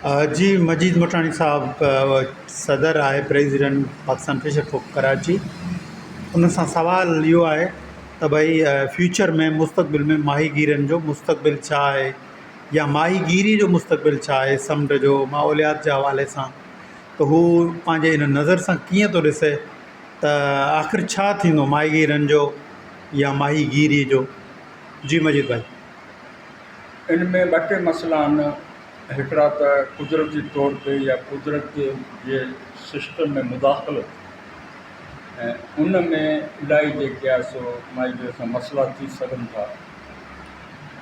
जी मजीद मटाणी साहब सदर आहे president Pakistan Fisher फोक कराची। उन सां सवाल इहो आहे त भई फ्यूचर में मुस्तक़बिल में माहीगीरनि जो मुस्तक़बिल छा आहे या माहीगीरी जो मुस्तक़बिल छा आहे समुंड जो माहौलियात जे हवाले सां, त हू पंहिंजे इन नज़र सां कीअं थो ॾिसे त आख़िर छा थींदो माहीगीरनि जो या माहीगीरी जो। जी मजीद भाई। इन में ॿ टे मसइला आहिनि। हिकिड़ा त कुदरती तौर ते या कुदरत जे सिस्टम में मुदाख़लत, ऐं उन में इलाही जेके आहे सो माहीगीर सां मसइला थी सघनि था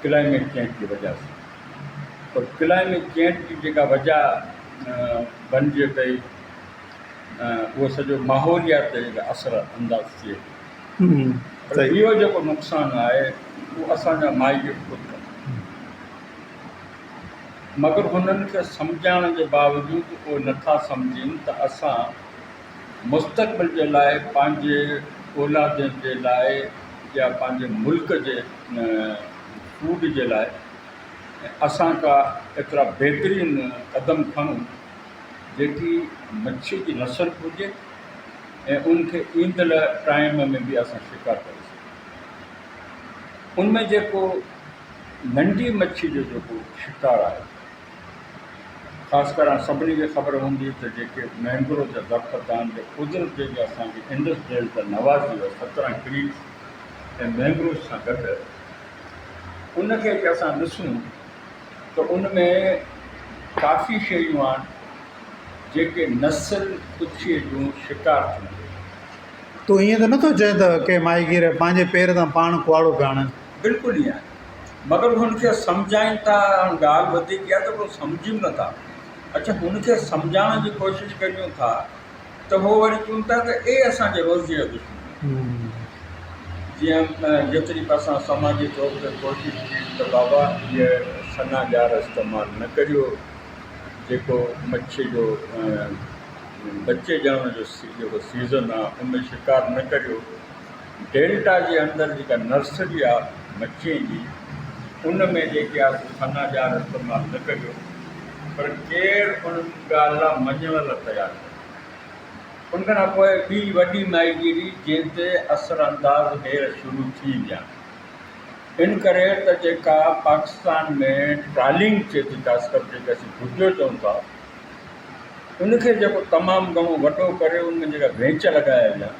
क्लाइमेट चेंज जी वजह सां। पर क्लाइमेट चेंज जी जेका वजह बणिजे पई उहो सॼो माहौलियात ते जेका असर अंदाज़ थिए। पर इहो जेको नुक़सानु आहे उहो असांजा माहीगीर ख़ुदि कनि, मगर हुननि खे सम्झाइण जे बावजूदि उहे नथा सम्झनि त असां मुस्तक़बिल जे लाइ पंहिंजे औलादनि जे लाइ या पंहिंजे मुल्क जे फूड जे लाइ असां का एतिरा बहितरीनु क़दम खणूं जेकी मच्छी जी नस्ल हुजे ऐं उनखे ईंदड़ टाइम में बि असां शिकार करे सघूं। उनमें जेको नंढी मच्छी जो जेको शिकार आहे, ख़ासि करे सभिनी खे ख़बर हूंदी त जेके मैंग्रोव जा दरख़्त आहिनि, जे कुदरत जेके असांखे इंडस्ट्रियल त नवाज़ी आहे 17 ट्रीज़ ऐं मैंग्रोव सां गॾु, उनखे जे असां ॾिसूं त उन में काफ़ी शयूं आहिनि जेके नस्ल कुछीअ जूं शिकार थियूं। तो ईअं त नथो चए त के माहीगीर पंहिंजे पेर तां पाण कुआड़ो पिया आणनि? बिल्कुलु ईअं आहे, मगर हुनखे सम्झाइनि था। ॻाल्हि वधीक आहे त पोइ सम्झूं नथा। अच्छा, हुनखे सम्झाइण जी कोशिशि कयूं था त उहो वरी चवनि था त असांजे रोज़ीअ जो दुश्मन। जीअं जेतिरी बि असां समाजी तौर ते कोशिशि कई त बाबा इहे सना जार इस्तेमालु न करियो, जेको मच्छी जो बचे ॼणण जो जेको सीज़न आहे उनमें शिकार न करियो। डेल्टा जे अंदरि जेका नर्सरी आहे मच्छीअ जी, उन में जेके आहे सना जार इस्तेमालु न करियो। पर केरु उन ॻाल्हि लाइ मञण लाइ तयारु आहे। उन खां पोइ ॿी वॾी माहीगीरी जंहिं ते असर अंदाज़ हींअर शुरू थी विया। इन करे त जेका पाकिस्तान में ट्रालिंग थिए थी, ख़ासि करे जेके असीं भुॼो चऊं था, उनखे जेको तमामु घणो वॾो करे उनमें जेका वेंच लॻाया विया,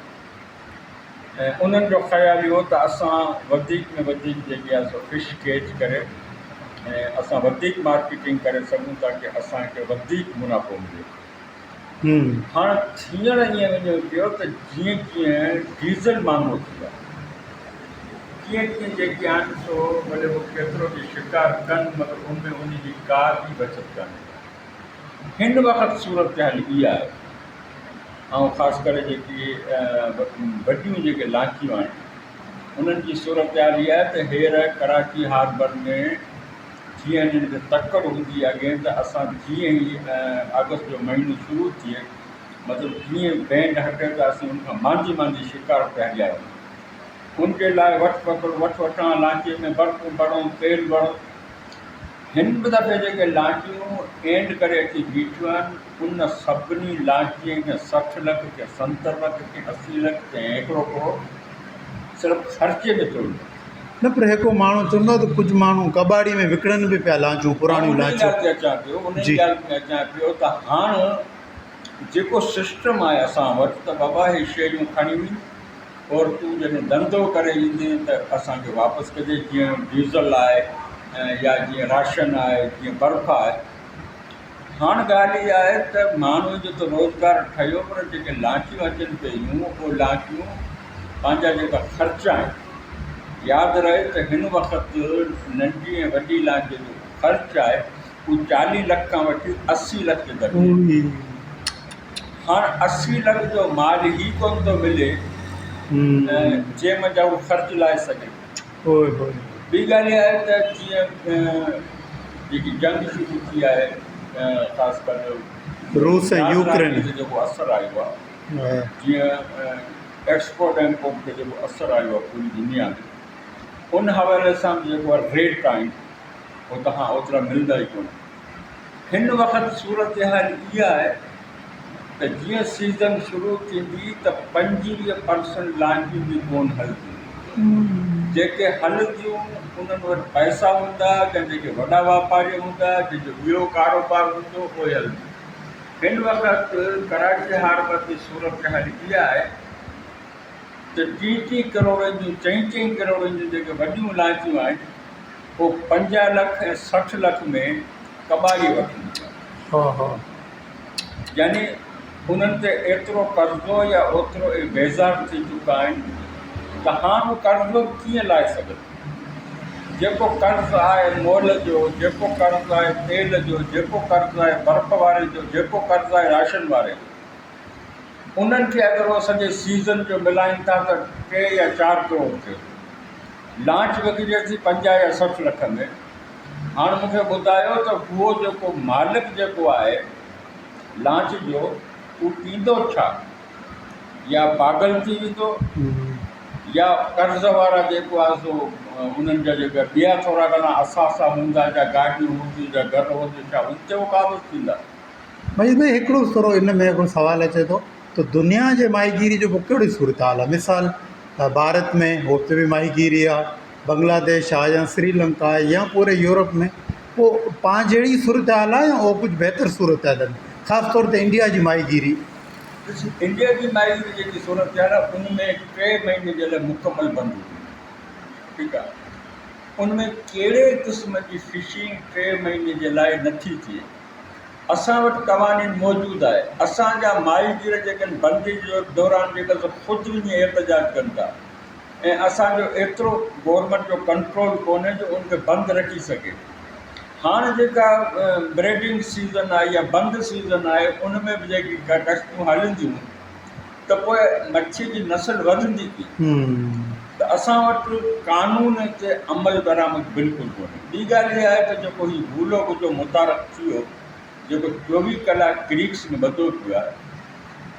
ऐं उन्हनि जो ख़्यालु इहो त असां वधीक में वधीक जेके आहे सो फिश कैच करे ऐं असां वधीक मार्केटिंग करे सघूं ताकी असांखे वधीक मुनाफ़ो मिले। हाणे हींअर ईअं वञो पियो त जीअं जीअं डीज़ल महांगो थी आहे, कीअं कीअं जेके आहिनि सो भले उहो केतिरो बि शिकार कनि, मगर उनमें उनजी का बि बचति कान्हे। हिन वक़्तु सूरत हाल इहा आहे। ऐं ख़ासि करे जेकी वॾियूं जेके लांचियूं आहिनि उन्हनि जी सूरत हाल इहा आहे त हींअर कराची हार्बर में जीअं हिननि खे तकड़ हूंदी आहे अॻे, त असां जीअं ई अगस्त जो महीनो शुरू थिए, मतिलबु जीअं बैंड हटे त असीं उनखां मांझी मांझी शिकार पिया ॾियायूं। उनजे लाइ वठणु लांचे में बर्फ़ भरूं, तेल भरूं। हिन दफ़े जेके लांचियूं एंड करे अची बीठियूं आहिनि, उन सभिनी लांचीअ खे 60 लख, के 70 लख, के 80 लख, के 1 करोड़ सिर्फ़ु ख़र्चे में थो। न पर हिकु माण्हू चवंदो त कुझु माण्हू कबाड़ी में विकिणनि बि पिया लांचूं, पुराणियूं लांचूं। अचां पियो त हाणे जेको सिस्टम आहे असां वटि त बाबा इहे शयूं खणी हुई और तूं जॾहिं धंधो करे ईंदे त असांखे वापसि कजे। जीअं डीज़ल आहे या जीअं राशन आहे, जीअं बर्फ़ आहे। हाणे ॻाल्हि इहा आहे त माण्हू जो त रोज़गारु ठहियो, पर जेके लांचियूं अचनि पियूं उहे लांचियूं पंहिंजा जेका ख़र्चा आहिनि, यादि रहे त हिन वक़्तु नंढी ऐं वॾी लांच जो ख़र्चु आहे उहो 40 लख खां वठी 80 लख जे दर्जे। हाणे 80 लख जो माल ई कोन थो मिले जंहिंमें उहो ख़र्चु लाइ सघे। ॿी ॻाल्हि इहा आहे त जीअं जेकी जंग शुरू थी आहे, ख़ासि करे रूस ऐं यूक्रेन जो जेको असरु आयो आहे, जीअं एक्सपोर्ट इम्पोर्ट खे जेको असरु आयो आहे पूरी दुनिया में, उन हवाले सां जेको आहे रेट आहिनि उहो तव्हां ओतिरा मिलंदा ई कोन। हिन वक़्तु सूरत हाल इहा आहे त जीअं सीज़न शुरू थींदी त 25% लांचियूं बि कोन हलंदियूं। जेके हलंदियूं उन्हनि वटि पैसा हूंदा, या जेके वॾा वापारी हूंदा, जंहिंजो ॿियो कारोबार हूंदो, उहे हलंदियूं। हिन वक़्तु कराची हार्बर जी सूरत हाल इहा आहे त 30 करोड़नि जूं 4 करोड़नि जूं जेके वॾियूं लांचियूं आहिनि उहे 50 लख ऐं 60 लख में कबाड़ी वठंदियूं आहिनि। यानी उन्हनि ते एतिरो कर्ज़ो या ओतिरो बेज़ार थी चुका आहिनि त हाणे कर्ज़ो कीअं लाहे सघनि। जेको कर्ज़ु आहे मोल जो, जेको कर्ज़ु आहे तेल जो, जेको कर्ज़ु आहे बर्फ़ वारे जो, जेको कर्ज़ु आहे राशन वारे जो, उन्हनि खे अगरि उहो सॼे सीज़न जो मिलाइनि था त 3 या 4 करोड़ थिए। लांच विकिजे थी 50 या 60 लख में। हाणे मूंखे ॿुधायो त उहो जेको मालिक जेको आहे लांच जो, उहो पींदो छा? या पागल थी वेंदो, या कर्ज़ वारा जेको आहे सो उन्हनि जा जेका ॿिया थोरा घणा असासा हूंदा, या गाॾियूं हूंदियूं, या घर हूंदियूं, छा उते उहो क़ाबू थींदा? भई में हिकिड़ो थोरो इन में हिकिड़ो सुवालु अचे थो त दुनिया जे माहीगीरी जो कहिड़ी सूरत हाल आहे? मिसाल भारत में हुते बि माहीगीरी आहे, बांग्लादेश आहे, या श्रीलंका आहे, या पूरे यूरोप में पोइ पाण जहिड़ी सूरत हाल आहे, या उहो कुझु बहितर सूरत हाल आहिनि? ख़ासि तौर ते इंडिया जी माहीगीरी। इंडिया जी माहीगीरी जेकी सूरत हाल आहे उन में 3 महीने जे लाइ मुकमल बंदि हुई। ठीकु आहे, उनमें कहिड़े क़िस्म जी फिशिंग 3 महीने जे लाइ नथी थिए। असां वटि क़वानीन मौजूदु आहे। असांजा माहीगीर जेके आहिनि बंदी जे दौरान जेका ख़ुदि वञी एहतजाज कनि था, ऐं असांजो एतिरो गवर्नमेंट जो कंट्रोल कोन्हे जो उनखे बंदि रखी सघे। हाणे जेका ब्रीडिंग सीज़न आहे या बंदि सीज़न आहे, उन में बि जेकी कश्तियूं हलंदियूं त पोइ मच्छी जी नस्ल वधंदी थी। त असां वटि कानून ते अमल बरामद बिल्कुलु कोन्हे। ॿी ॻाल्हि इहा आहे त जेको हीउ भूलो भुजो मुतारफ़ थियो, जेको 24 कलाक क्रीक्स में ॿधो पियो आहे,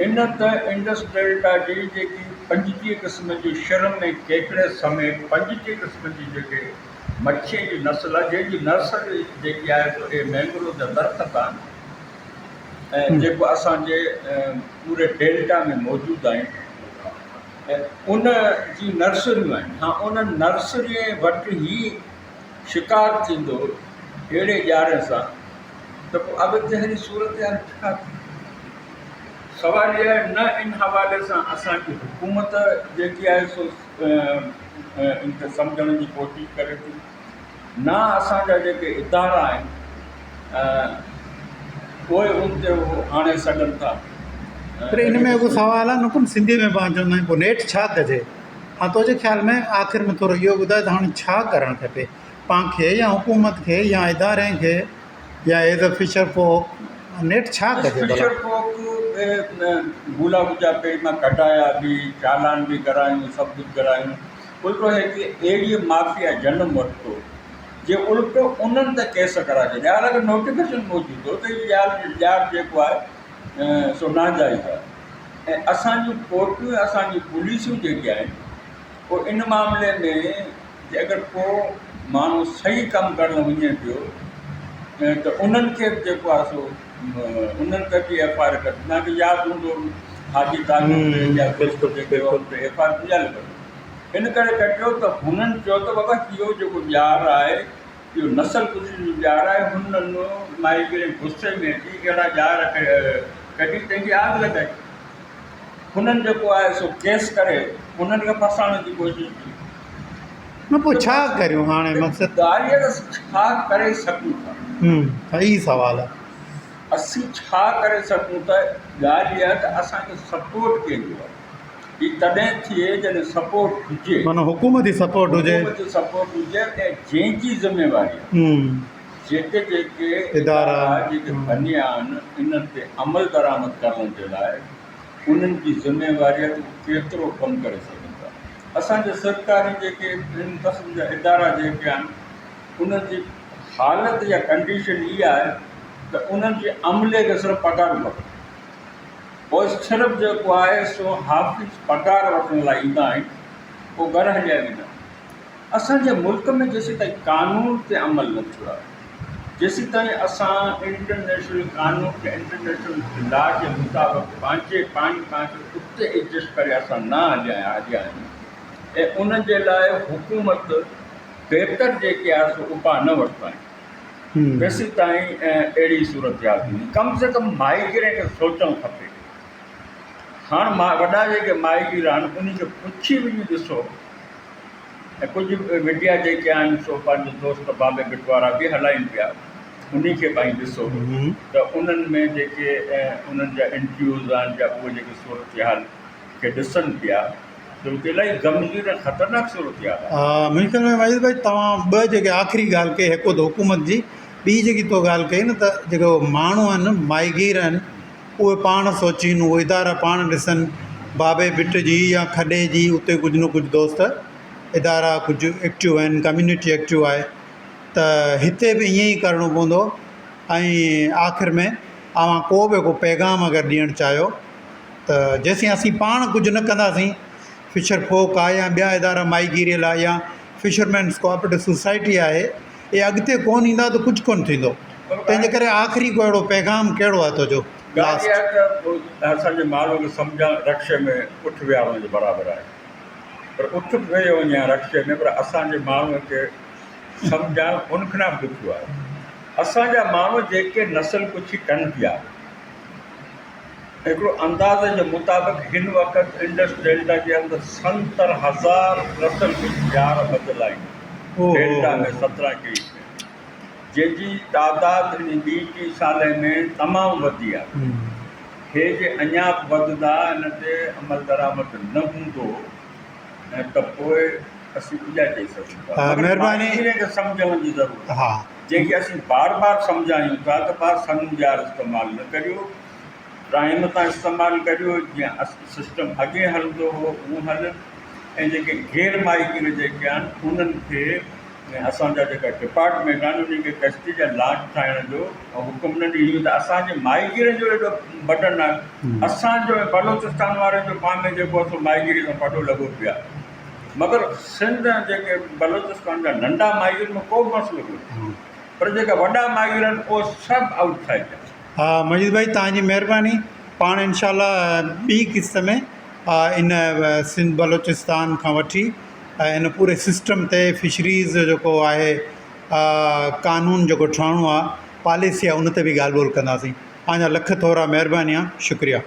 इन त इंडस डेल्टा जी जेकी 25 क़िस्म जी शर्म ऐं केकड़े समेत 25 क़िस्म जी जेके मच्छी जी नस्ल आहे, जंहिंजी नर्सरी जेकी आहे सो इहे मैंग्रोव जा दरख़्त आहिनि, ऐं जेको असांजे पूरे डेल्टा में मौजूदु आहिनि, ऐं उन जी नर्सरियूं आहिनि। हा, उन नर्सरीअ वटि ई शिकार थींदो अहिड़े ॼारे सां, त पोइ अॻिते हली सूरत हाल छा थी? सवाल इहा आहे, न इन हवाले सां असांजी हुकूमत जेकी आहे सो इनखे सम्झण जी कोशिशि करे थी, न असांजा जेके इदारा आहिनि उहे उन ते आणे सघनि था। पर इन में हिकु सुवालु आहे, नुकुम सिंधी में पाण चवंदा आहियूं पोइ नेठि छा कजे? हा, तुंहिंजे ख़्याल में आख़िर में थोरो इहो ॿुधाए त हाणे छा करणु खपे पाण खे, या हुकूमत खे, या इदारे खे, या एज़ अ फिशर फोक नेठि छा कजे? फिशर फोक भूला भुजा पे मां कढाया बि, चालान बि करायूं, सभु कुझु करायूं। उल्टो है कि अहिड़ी माफ़िया जनम वरितो जे उल्टो उन्हनि ते केस कराए छॾिया। हालांकि नोटिफिकेशन मौजूदु हो त हीउ ॼाण जेको आहे सो नाजाइज़ आहे, ऐं असांजूं कोर्टूं, असांजी पुलिसूं जेके आहिनि, पोइ इन मामले में जे अगरि को माण्हू सही कमु करणु वञे पियो त उन्हनि खे जेको आहे सो उन्हनि ते बि FIR कढी। तव्हांखे यादि हूंदो हाजी ताज़ या FIR पुॼायल कयो, इन करे कटियो त हुननि चयो त बाबा इहो जेको ॼार आहे, इहो नसल कुझु जो ॼार आहे, हुननि माईगीर गुस्से में अची अहिड़ा ॼार कढी तंहिंजी आग लॻाई। हुननि जेको आहे सो केस करे उन्हनि खे फसाइण जी कोशिशि कई। न पोइ छा करियूं हाणे? मक़सदु ॻाल्हि आहे त छा करे सघूं था, सही सुवालु आहे। असीं छा करे सघूं था? ॻाल्हि इहा आहे त असांखे सपोर्ट कंहिंजो आहे। हीउ तॾहिं थिए जॾहिं सपोर्ट हुजे, माना हुकूमत जी सपोर्ट हुजे, सपोर्ट हुजे, ऐं जंहिंजी ज़िम्मेवारी आहे जेके जेके इदारा जेके बनिया आहिनि इन्हनि ते अमल दरामद करण जे लाइ, उन्हनि जी ज़िम्मेवारी आहे त केतिरो कमु करे सघनि था। असांजे सरकारी जेके इन क़िस्म जा इदारा जेके आहिनि, उन्हनि जी हालति या कंडीशन इहा आहे त उन्हनि जे अमले खे सिर्फ़ु पघार खपे। पोइ सिर्फ़ु जेको आहे सो हाफ़िज़ पघार वठण लाइ ईंदा आहिनि, पोइ घर हलिया वेंदा। असांजे मुल्क में जेसीं ताईं कानून ते अमल न थियो आहे, जेसीं ताईं असां इंटरनेशनल कानून इंटरनेशनल लॉ जे मुताबिक़ पंहिंजे उते एडजस्ट करे असां न हलिया आहियूं ऐं उन जे लाइ हुकूमत बहितर जेके आहे सो उपाउ न वरिता आहिनि तेसीं ताईं अहिड़ी सूरत हाल थींदी। कम से कम माहिगिर खे सोचणु खपे। हाणे वॾा जेके माहिगिर आहिनि उन्ही खे पुछी वञी ॾिसो ऐं कुझु मीडिया जेके आहिनि सो पंहिंजो दोस्त बाबे बिट वारा बि हलाइनि पिया उन्ही खे भाई ॾिसो त उन्हनि में जेके उन्हनि जा इंटरव्यूज़ आहिनि या उहे जेके सूरत हाल खे ॾिसनि पिया त उते इलाही गंभीर ऐं ख़तरनाक सूरत हाल आहे। मुंहिंजे ख़्याल में वाहिद भाई तव्हां ॿ जेके आख़िरी ॻाल्हि कई हिकु त हुकूमत जी, ॿी जेकी तो ॻाल्हि कई न त जेको माण्हू आहिनि माहिगीर आहिनि उहे पाण सोचीनि, उहे इदारा पाण ॾिसनि, बाबे बिट जी या खॾे जी उते कुझु न कुझु दोस्त इदारा कुझु एक्टिव आहिनि, कम्यूनिटी एक्टिव आहे त हिते बि ईअं ई करिणो पवंदो। ऐं आख़िर में को बि को पैगाम अगरि ॾियणु चाहियो त जेसीं असीं पाण कुझु न कंदासीं, फिशर फोक आहे या ॿिया इदारा माहीगीरीअ लाइ या फिशरमैन्स कोऑपरेटिव सोसाइटी आहे, इहे अॻिते कोन ईंदा त कुझु कोन थींदो। तंहिंजे करे आख़िरी को अहिड़ो पैगाम कहिड़ो आहे तुंहिंजो? ॻाल्हि इहा आहे त असांजे माण्हू खे सम्झणु रक्शे में उठ विहारण जे बराबरि आहे, पर उठ वेही वञे रक्शे में, पर असांजे माण्हूअ खे सम्झणु उन खां बि ॾुखियो आहे। असांजा माण्हू जेके नस्ल कुछी कनि पिया, हिकिड़ो अंदाज़ जे मुताबिक़ हिन वक़्तु इंडस डेल्टा जे अंदरि 70,000 नस्ल कुझु ॿियार बदियल आहिनि डेल्टा में 17 केस में, जंहिंजी तादाद हिन 20 साल में तमामु वधी आहे। हे जे अञा वधंदा हिन ते अमल दरामद न हूंदो ऐं त पोइ असीं इहा चई सघूं था। महिरबानी खे सम्झण जी ज़रूरत आहे, जंहिंखे असीं बार बार सम्झायूं था त बार संज्ञार इस्तेमालु न करियो, टाइम तां इस्तेमालु करियो, जीअं सिस्टम अॻे हलंदो हो उहो हल। ऐं जेके गैर माहिगिर जेके आहिनि उन्हनि खे असांजा जेका डिपार्टमेंट आहिनि उन्हनि खे कश्ती जा लाज ठाहिण जो हुकुम न ॾिनो त असांजे माहिगिरनि जो एॾो बटन आहे। असांजो बलोचिस्तान वारनि जो पाण में जेको आहे माहिगिरी सां पटो लॻो पियो आहे, मगर सिंध जेके बलोचिस्तान जा नंढा माहिगिर में को बि मसइलो कोन्हे, पर जेका वॾा माहिगिर आहिनि उहे सभु आउट साइड आहिनि। हा मजीद भाई तव्हांजी महिरबानी। पाण इंशाल्लाह ॿी क़िस्त में इन सिंध बलोचिस्तान खां वठी इन पूरे सिस्टम ते फिशरीज़ जेको आहे कानून जेको ठहिणो आहे, पॉलिसी आहे, उन ते बि ॻाल्हि ॿोल कंदासीं। तव्हांजा लख थोरा महिरबानी आहे, शुक्रिया।